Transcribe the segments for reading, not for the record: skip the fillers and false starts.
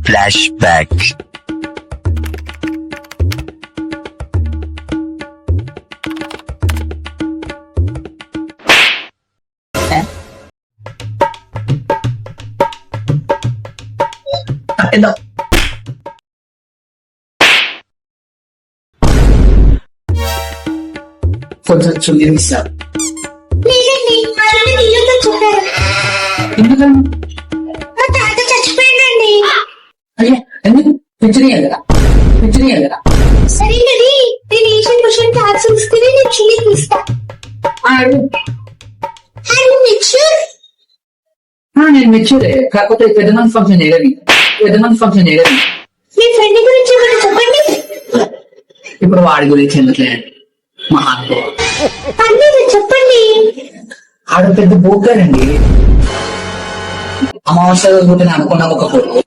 Flash back. కొంచెం నిర్మిస్తారు లేదండి మరణ నీళ్ళతో చెప్పారు. ఎందుకని మా తాత చచ్చిపోయాడండి. అయ్యా ఎందుకు పెంచనీయాలి కదా పెంచనీయాలి కదా సరేనండి నేను ఏషియన్ క్వశ్చన్ క్యాప్సూల్స్ తిని నేను చిల్లి తీస్తా. నేను మెచ్యూరే కాకపోతే పెద్దమంది ఫంక్షన్ చేయలేదు మీ ఫ్రెండ్ గురించి ఏమైనా చెప్పండి. ఇప్పుడు వాడి గురించి ఎందుకులే మహా పర్లేదు చెప్పండి. ఆడ పెద్ద బోకారండి. అమావాస్య రోజు నేను అనుకున్నాం ఒక కొడుకు.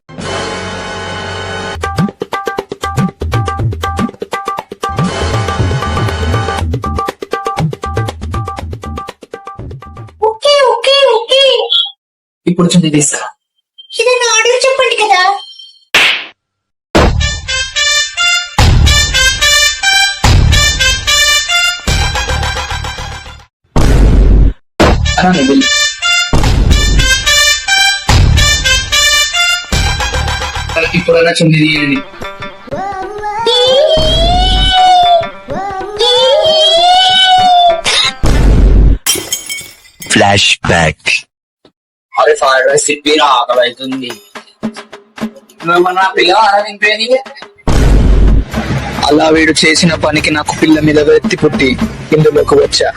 ఓకే ఓకే ఓకే ఇప్పుడు చున్నీ తీస్తా. ఏదైనా ఆర్డర్ చెప్పండి కదా. అలానే వెళ్ళి ఇప్పుడైనా చున్నీ తీయండి. Flash back. అరే ఫ్రైడ్ రైస్ తిప్పిరా ఆకలి అవుతుంది. నువ్వేమన్నా పిల్ల వినిపోయి అలా వీడు చేసిన పనికి నాకు పిల్ల మీద వెత్తి పుట్టి ఇందులోకి వచ్చా.